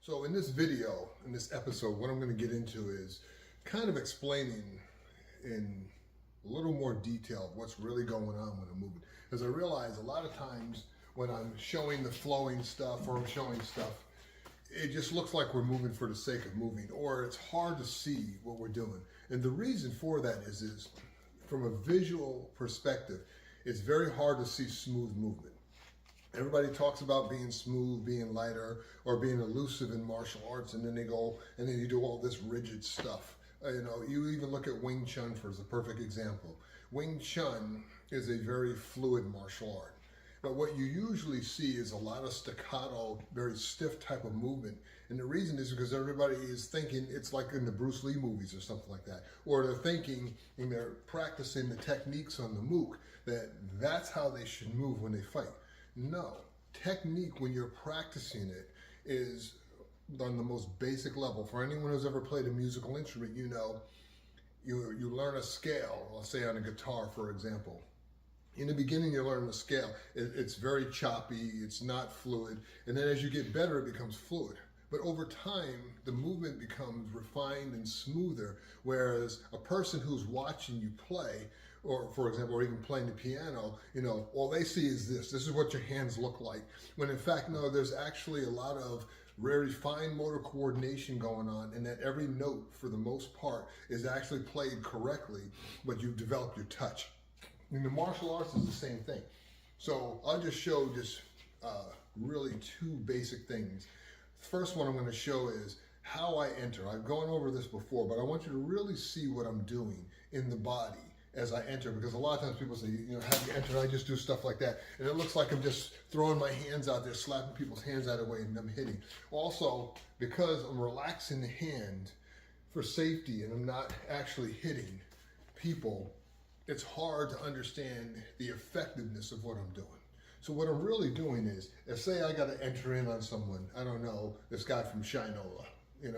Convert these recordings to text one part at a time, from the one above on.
So in this video, in this episode, what I'm going to get into is kind of explaining in a little more detail what's really going on when I'm moving. Because I realize a lot of times when I'm showing the flowing stuff or I'm showing stuff, it just looks like we're moving for the sake of moving, or it's hard to see what we're doing. And the reason for that is from a visual perspective, it's very hard to see smooth movement. Everybody talks about being smooth, being lighter, or being elusive in martial arts, and then they go and then you do all this rigid stuff. You even look at Wing Chun as a perfect example. Wing Chun is a very fluid martial art. But what you usually see is a lot of staccato, very stiff type of movement. And the reason is because everybody is thinking it's like in the Bruce Lee movies or something like that. Or they're thinking when they're practicing the techniques on the mook that that's how they should move when they fight. No, technique when you're practicing it is on the most basic level. For anyone who's ever played a musical instrument, you learn a scale, let's say on a guitar, for example. In the beginning, you learn the scale. It's very choppy, it's not fluid. And then as you get better, it becomes fluid. But over time, the movement becomes refined and smoother. Whereas a person who's watching you play, or for example, or even playing the piano, all they see is this. This is what your hands look like. When in fact, no, there's actually a lot of very fine motor coordination going on, and that every note, for the most part, is actually played correctly, but you've developed your touch. In the martial arts is the same thing. So I'll just show really two basic things. The first one I'm going to show is how I enter. I've gone over this before, but I want you to really see what I'm doing in the body as I enter, because a lot of times people say, how do you enter? I just do stuff like that. And it looks like I'm just throwing my hands out there, slapping people's hands out of the way, and I'm hitting. Also, because I'm relaxing the hand for safety and I'm not actually hitting people, it's hard to understand the effectiveness of what I'm doing. So what I'm really doing is, if say I got to enter in on someone, I don't know, this guy from Shinola,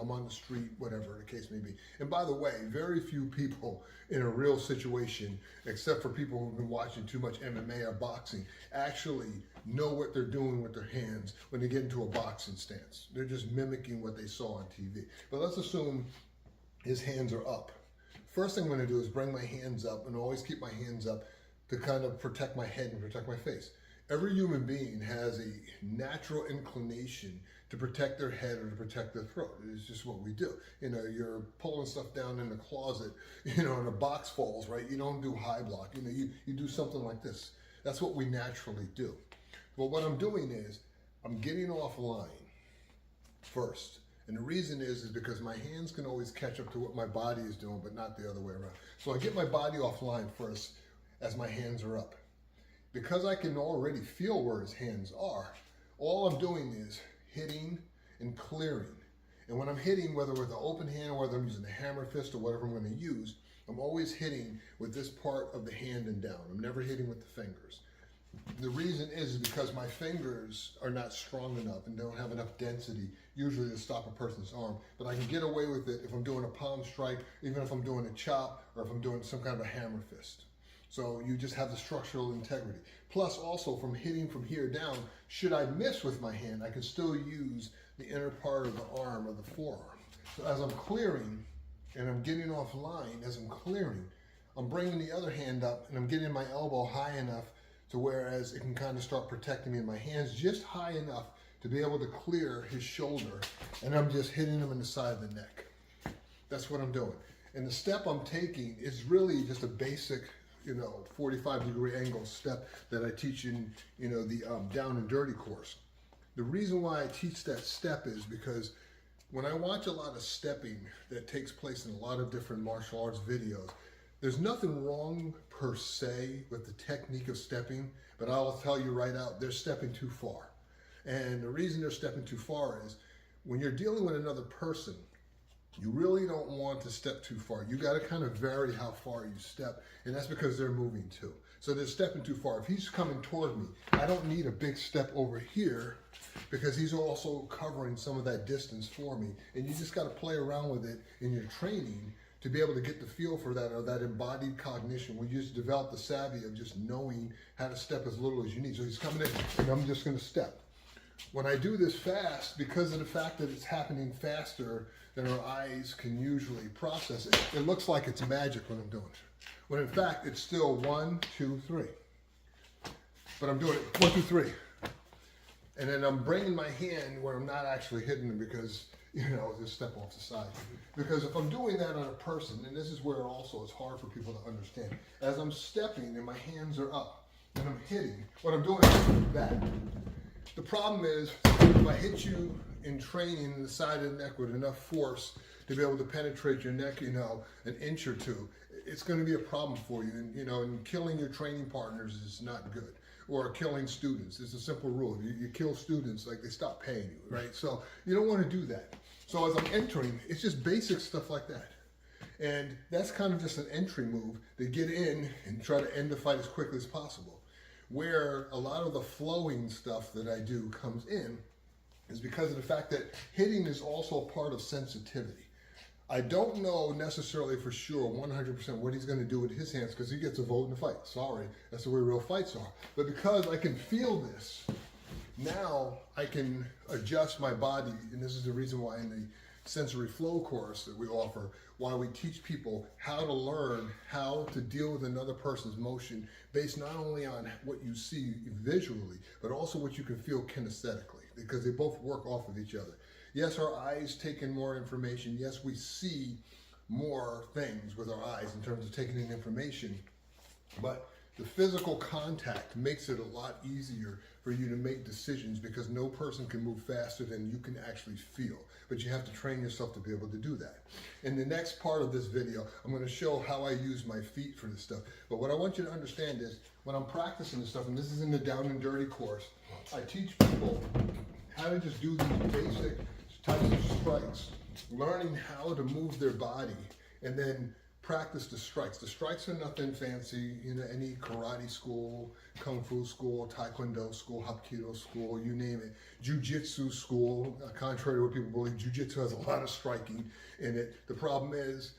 I'm on the street, whatever the case may be. And by the way, very few people in a real situation, except for people who've been watching too much MMA or boxing, actually know what they're doing with their hands when they get into a boxing stance. They're just mimicking what they saw on TV. But let's assume his hands are up. First thing I'm going to do is bring my hands up and always keep my hands up to kind of protect my head and protect my face. Every human being has a natural inclination to protect their head or to protect their throat. It's just what we do. You're pulling stuff down in the closet, and a box falls, right? You don't do high block. You do something like this. That's what we naturally do. But what I'm doing is I'm getting offline first. And the reason is because my hands can always catch up to what my body is doing, but not the other way around. So I get my body offline first as my hands are up. Because I can already feel where his hands are, all I'm doing is hitting and clearing. And when I'm hitting, whether with an open hand or whether I'm using a hammer fist or whatever I'm going to use, I'm always hitting with this part of the hand and down. I'm never hitting with the fingers. The reason is because my fingers are not strong enough and don't have enough density usually to stop a person's arm. But I can get away with it if I'm doing a palm strike, even if I'm doing a chop, or if I'm doing some kind of a hammer fist. So you just have the structural integrity. Plus also from hitting from here down, should I miss with my hand, I can still use the inner part of the arm or the forearm. So as I'm clearing and I'm getting offline, as I'm clearing, I'm bringing the other hand up and I'm getting my elbow high enough to whereas it can kind of start protecting me in my hands just high enough to be able to clear his shoulder, and I'm just hitting him in the side of the neck. That's what I'm doing. And the step I'm taking is really just a basic 45-degree angle step that I teach in the Down and Dirty course. The reason why I teach that step is because when I watch a lot of stepping that takes place in a lot of different martial arts videos, there's nothing wrong per se with the technique of stepping, but I'll tell you right out, they're stepping too far. And the reason they're stepping too far is when you're dealing with another person, you really don't want to step too far. You got to kind of vary how far you step, and that's because they're moving too. So they're stepping too far. If he's coming toward me, I don't need a big step over here because he's also covering some of that distance for me. And you just got to play around with it in your training to be able to get the feel for that, or that embodied cognition where you just develop the savvy of just knowing how to step as little as you need. So he's coming in and I'm just going to step. When I do this fast, because of the fact that it's happening faster than our eyes can usually process it, it looks like it's magic when I'm doing it. When in fact, it's still 1, 2, 3. But I'm doing it 1, 2, 3. And then I'm bringing my hand where I'm not actually hitting them because, just step off the side. Because if I'm doing that on a person, and this is where also it's hard for people to understand, as I'm stepping and my hands are up and I'm hitting, what I'm doing is that. The problem is, if I hit you in training in the side of the neck with enough force to be able to penetrate your neck, an inch or two, it's going to be a problem for you. And killing your training partners is not good. Or killing students. It's a simple rule. You kill students, like they stop paying you, right? So you don't want to do that. So as I'm entering, it's just basic stuff like that. And that's kind of just an entry move to get in and try to end the fight as quickly as possible. Where a lot of the flowing stuff that I do comes in is because of the fact that hitting is also a part of sensitivity. I don't know necessarily for sure 100% what he's going to do with his hands because he gets a vote in the fight. Sorry, that's the way real fights are. But because I can feel this, now I can adjust my body, and this is the reason why in the sensory flow course that we offer, why we teach people how to learn how to deal with another person's motion based not only on what you see visually, but also what you can feel kinesthetically, because they both work off of each other. Yes, our eyes take in more information. Yes, we see more things with our eyes in terms of taking in information, but the physical contact makes it a lot easier for you to make decisions because no person can move faster than you can actually feel. But you have to train yourself to be able to do that. In the next part of this video, I'm going to show how I use my feet for this stuff. But what I want you to understand is when I'm practicing this stuff, and this is in the Down and Dirty course, I teach people how to just do these basic types of strikes, learning how to move their body, and then practice the strikes. The strikes are nothing fancy, any karate school, kung fu school, taekwondo school, hapkido school, you name it. Jiu-jitsu school, contrary to what people believe, jiu-jitsu has a lot of striking in it. The problem is,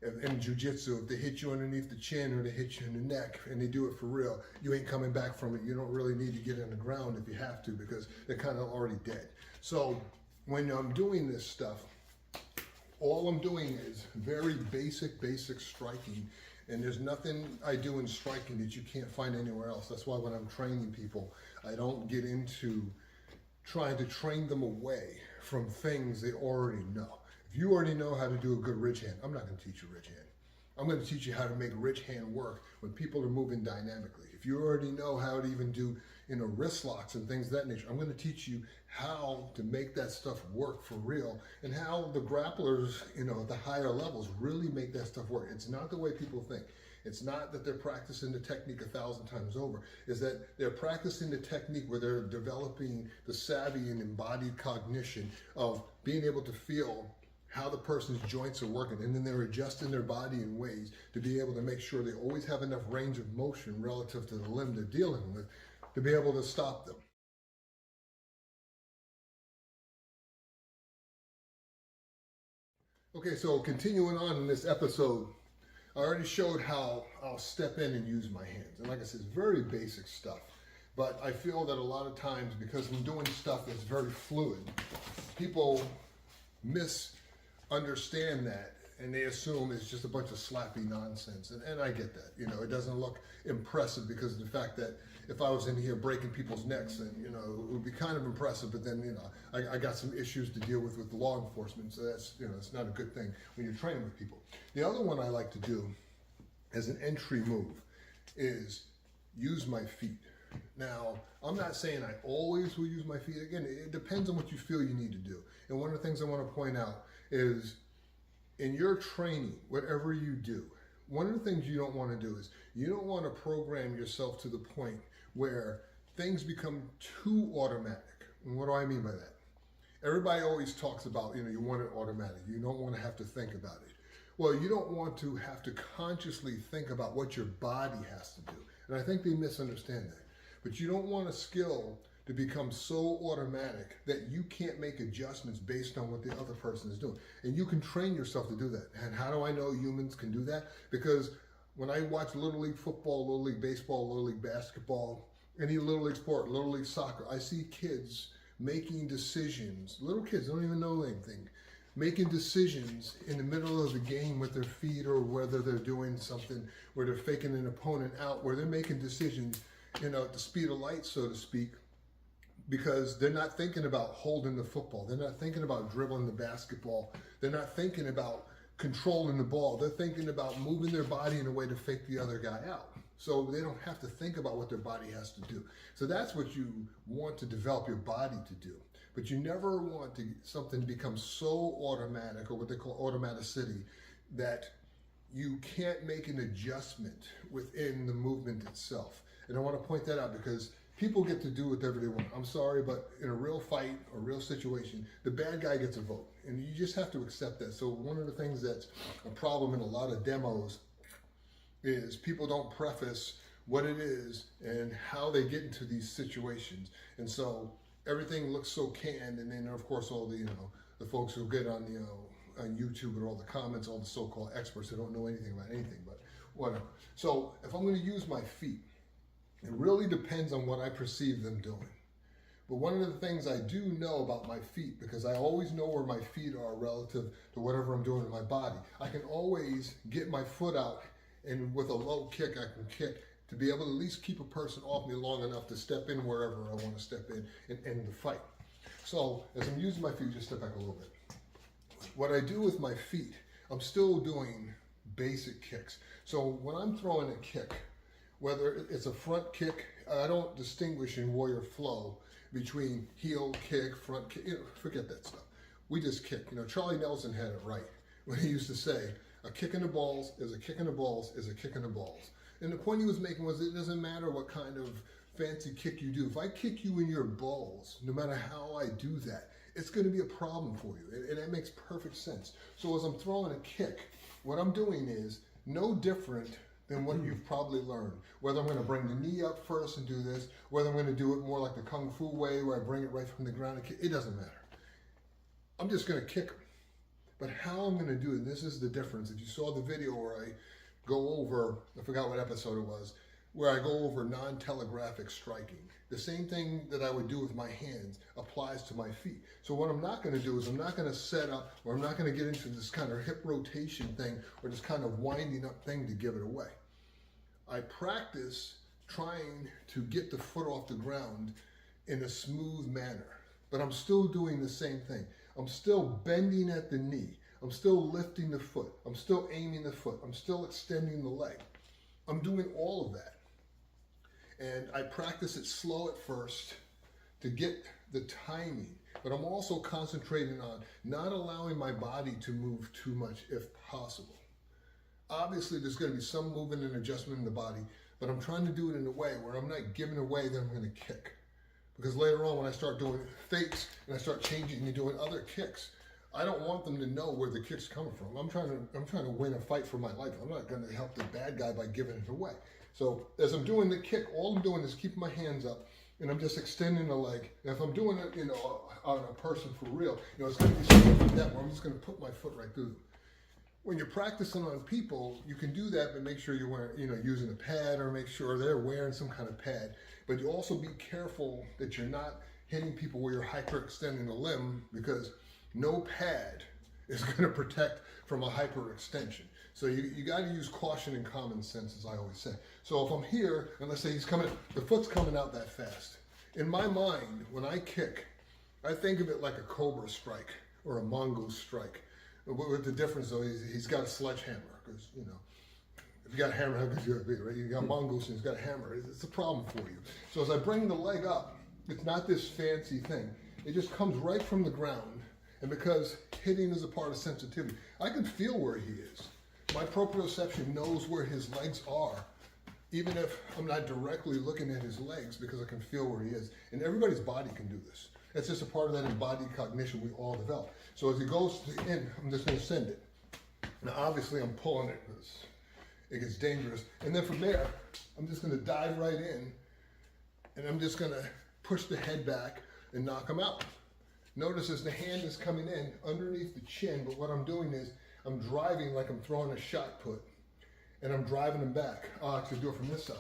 in jiu-jitsu, if they hit you underneath the chin or they hit you in the neck and they do it for real, you ain't coming back from it. You don't really need to get on the ground if you have to because they're kind of already dead. So when I'm doing this stuff, all I'm doing is very basic striking, and there's nothing I do in striking that you can't find anywhere else. That's why when I'm training people, I don't get into trying to train them away from things they already know. If you already know how to do a good ridge hand, I'm not going to teach you ridge hand. I'm going to teach you how to make ridge hand work when people are moving dynamically. If you already know how to even do wrist locks and things of that nature, I'm going to teach you how to make that stuff work for real and how the grapplers, at the higher levels really make that stuff work. It's not the way people think. It's not that they're practicing the technique 1,000 times over. It's that they're practicing the technique where they're developing the savvy and embodied cognition of being able to feel how the person's joints are working, and then they're adjusting their body in ways to be able to make sure they always have enough range of motion relative to the limb they're dealing with to be able to stop them. Okay, so continuing on in this episode, I already showed how I'll step in and use my hands. And like I said, it's very basic stuff. But I feel that a lot of times, because I'm doing stuff that's very fluid, people misunderstand that and they assume it's just a bunch of slappy nonsense. And I get that. It doesn't look impressive because of the fact that if I was in here breaking people's necks, then, it would be kind of impressive. But then, I got some issues to deal with law enforcement. So that's, it's not a good thing when you're training with people. The other one I like to do as an entry move is use my feet. Now, I'm not saying I always will use my feet. Again, it depends on what you feel you need to do. And one of the things I want to point out is in your training, whatever you do, one of the things you don't want to do is you don't want to program yourself to the point where things become too automatic. And what do I mean by that? Everybody always talks about, you want it automatic. You don't want to have to think about it. Well, you don't want to have to consciously think about what your body has to do. And I think they misunderstand that. But you don't want a skill to become so automatic that you can't make adjustments based on what the other person is doing. And you can train yourself to do that. And how do I know humans can do that? Because when I watch Little League football, Little League baseball, Little League basketball, any Little League sport, Little League soccer, I see kids making decisions. Little kids don't even know anything. Making decisions in the middle of the game with their feet, or whether they're doing something where they're faking an opponent out, where they're making decisions, at the speed of light, so to speak, because they're not thinking about holding the football. They're not thinking about dribbling the basketball. They're not thinking about controlling the ball. They're thinking about moving their body in a way to fake the other guy out. So they don't have to think about what their body has to do. So that's what you want to develop your body to do. But you never want something to become so automatic, or what they call automaticity, that you can't make an adjustment within the movement itself. And I want to point that out, because people get to do whatever they want. I'm sorry, but in a real fight or real situation, the bad guy gets a vote. And you just have to accept that. So one of the things that's a problem in a lot of demos is people don't preface what it is and how they get into these situations. And so everything looks so canned, and then of course all the the folks who get on on YouTube and all the comments, all the so-called experts who don't know anything about anything, but whatever. So if I'm going to use my feet, it really depends on what I perceive them doing. But one of the things I do know about my feet, because I always know where my feet are relative to whatever I'm doing in my body, I can always get my foot out, and with a low kick I can kick to be able to at least keep a person off me long enough to step in wherever I want to step in and end the fight. So as I'm using my feet, just step back a little bit. What I do with my feet, I'm still doing basic kicks. So when I'm throwing a kick, whether it's a front kick, I don't distinguish in warrior flow between heel kick, front kick, forget that stuff. We just kick. Charlie Nelson had it right when he used to say, a kick in the balls is a kick in the balls is a kick in the balls. And the point he was making was, it doesn't matter what kind of fancy kick you do. If I kick you in your balls, no matter how I do that, it's going to be a problem for you. And that makes perfect sense. So as I'm throwing a kick, what I'm doing is no different than what you've probably learned. Whether I'm going to bring the knee up first and do this, whether I'm going to do it more like the Kung Fu way, where I bring it right from the ground and kick, it doesn't matter. I'm just going to kick them. But how I'm going to do it, and this is the difference. If you saw the video where I go over, I forgot what episode it was, where I go over non-telegraphic striking. The same thing that I would do with my hands applies to my feet. So what I'm not going to do is I'm not going to set up, or I'm not going to get into this kind of hip rotation thing, or this kind of winding up thing to give it away. I practice trying to get the foot off the ground in a smooth manner, but I'm still doing the same thing. I'm still bending at the knee. I'm still lifting the foot. I'm still aiming the foot. I'm still extending the leg. I'm doing all of that. And I practice it slow at first to get the timing, but I'm also concentrating on not allowing my body to move too much if possible. Obviously, there's going to be some movement and adjustment in the body, but I'm trying to do it in a way where I'm not giving away that I'm going to kick. Because later on, when I start doing fakes and I start changing and doing other kicks, I don't want them to know where the kick's coming from. I'm trying to win a fight for my life. I'm not going to help the bad guy by giving it away. So as I'm doing the kick, all I'm doing is keeping my hands up, and I'm just extending the leg. And if I'm doing it, on a person for real, it's going to be something like that where I'm just going to put my foot right through them. When you're practicing on people, you can do that, but make sure you're wearing, using a pad, or make sure they're wearing some kind of pad. But you also be careful that you're not hitting people where you're hyperextending the limb, because no pad is going to protect from a hyperextension. So you got to use caution and common sense, as I always say. So if I'm here, and let's say the foot's coming out that fast. In my mind, when I kick, I think of it like a cobra strike or a mongoose strike. With the difference, though, he's got a sledgehammer, because, if you got a hammer, how good you be, right? You got mongoose and he's got a hammer. It's a problem for you. So as I bring the leg up, it's not this fancy thing. It just comes right from the ground. And because hitting is a part of sensitivity, I can feel where he is. My proprioception knows where his legs are, even if I'm not directly looking at his legs, because I can feel where he is. And everybody's body can do this. It's just a part of that embodied cognition we all develop. So as it goes to the end, I'm just going to send it. Now, obviously, I'm pulling it because it gets dangerous. And then from there, I'm just going to dive right in, and I'm just going to push the head back and knock him out. Notice as the hand is coming in underneath the chin, but what I'm doing is I'm driving like I'm throwing a shot put, and I'm driving him back. I'll actually do it from this side.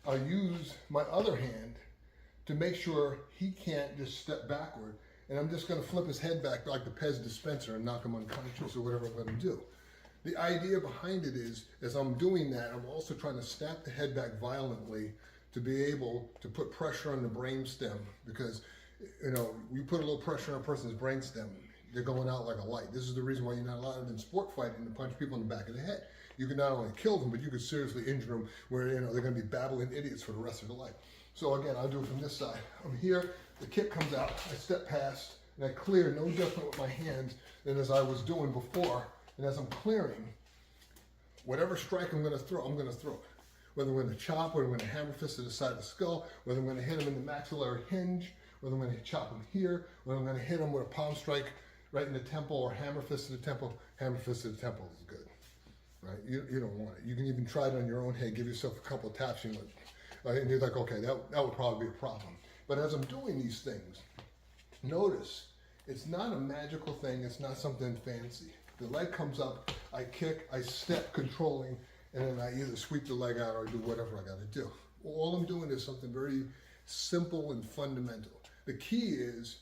I'll use my other hand to make sure he can't just step backward. And I'm just going to flip his head back like the Pez dispenser and knock him unconscious or whatever I'm going to do. The idea behind it is, as I'm doing that, I'm also trying to snap the head back violently to be able to put pressure on the brainstem, because, you know, you put a little pressure on a person's brainstem, they're going out like a light. This is the reason why you're not allowed in sport fighting to punch people in the back of the head. You can not only kill them, but you could seriously injure them where, you know, they're going to be babbling idiots for the rest of their life. So again, I'll do it from this side. I'm here, the kick comes out, I step past, and I clear no different with my hands than as I was doing before. And as I'm clearing, whatever strike I'm going to throw it. Whether I'm going to chop, whether I'm going to hammer fist to the side of the skull, whether I'm going to hit him in the maxillary hinge, whether I'm going to chop him here, whether I'm going to hit him with a palm strike right in the temple or hammer fist to the temple. Hammer fist to the temple is good, right? You don't want it. You can even try it on your own head, give yourself a couple of taps, and you're like, okay, that would probably be a problem. But as I'm doing these things, notice it's not a magical thing. It's not something fancy. The leg comes up, I kick, I step controlling, and then I either sweep the leg out or do whatever I got to do. All I'm doing is something very simple and fundamental. The key is,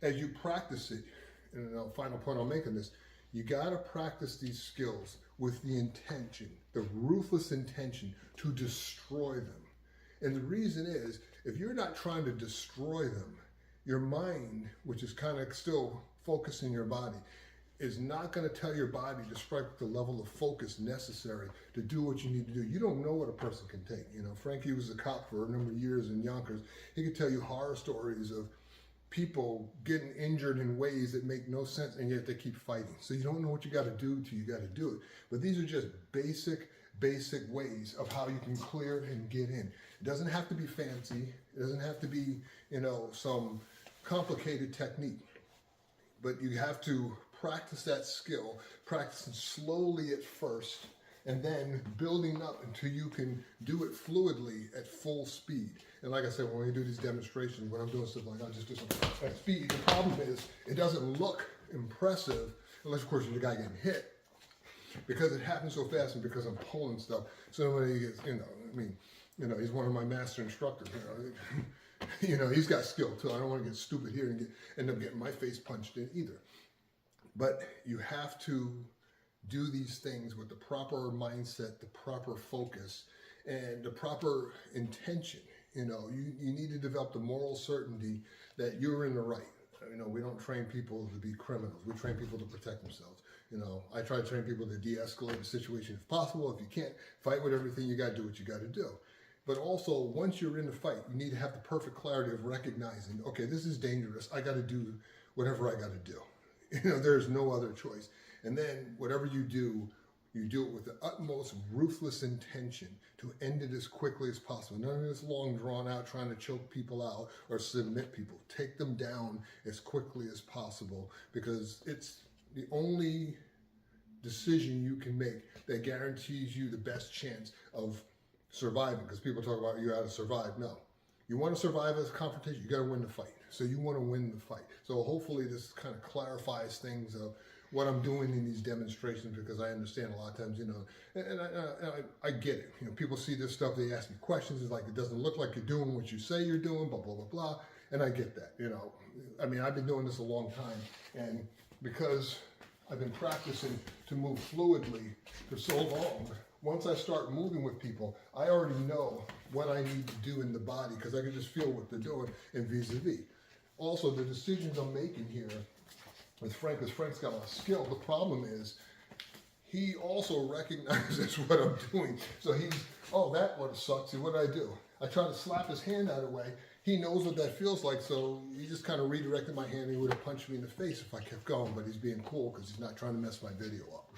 as you practice it, and the final point I'm making this, you got to practice these skills with the intention, the ruthless intention to destroy them. And the reason is, if you're not trying to destroy them, your mind, which is kind of still focused in your body, is not going to tell your body to strike the level of focus necessary to do what you need to do. You don't know what a person can take. You know, Frankie was a cop for a number of years in Yonkers. He could tell you horror stories of people getting injured in ways that make no sense, and yet they keep fighting. So you don't know what you got to do till you got to do it. But these are just basic ways of how you can clear and get in. It doesn't have to be fancy. It doesn't have to be, you know, some complicated technique. But you have to practice that skill, practicing slowly at first, and then building up until you can do it fluidly at full speed. And like I said, when we do these demonstrations, when I'm doing stuff like that, I just do something at speed. The problem is, it doesn't look impressive unless, of course, you're the guy getting hit, because it happens so fast and because I'm pulling stuff. So when he gets, he's one of my master instructors. He's got skill too. I don't want to get stupid here and end up getting my face punched in either. But you have to do these things with the proper mindset, the proper focus, and the proper intention. You need to develop the moral certainty that you're in the right. We don't train people to be criminals. We train people to protect themselves. I try to train people to de-escalate the situation if possible. If you can't, fight with everything. You got to do what you got to do. But also, once you're in the fight, you need to have the perfect clarity of recognizing, okay, this is dangerous. I got to do whatever I got to do. There's no other choice. And then whatever you do it with the utmost ruthless intention to end it as quickly as possible. None of this long drawn out trying to choke people out or submit people. Take them down as quickly as possible, because it's the only decision you can make that guarantees you the best chance of surviving. Because people talk about you got to survive. No. You want to survive as a confrontation, you got to win the fight. So you want to win the fight. So hopefully this kind of clarifies things of what I'm doing in these demonstrations, because I understand a lot of times, and I get it. People see this stuff, they ask me questions. It's like, it doesn't look like you're doing what you say you're doing, blah, blah, blah, blah. And I get that, I've been doing this a long time. And because I've been practicing to move fluidly for so long, once I start moving with people, I already know what I need to do in the body, because I can just feel what they're doing and vis-a-vis. Also, the decisions I'm making here with Frank, because Frank's got a lot of skill. The problem is, he also recognizes what I'm doing. So that would have sucked. See, what did I do? I tried to slap his hand out of the way. He knows what that feels like, so he just kind of redirected my hand. He would have punched me in the face if I kept going, but he's being cool because he's not trying to mess my video up.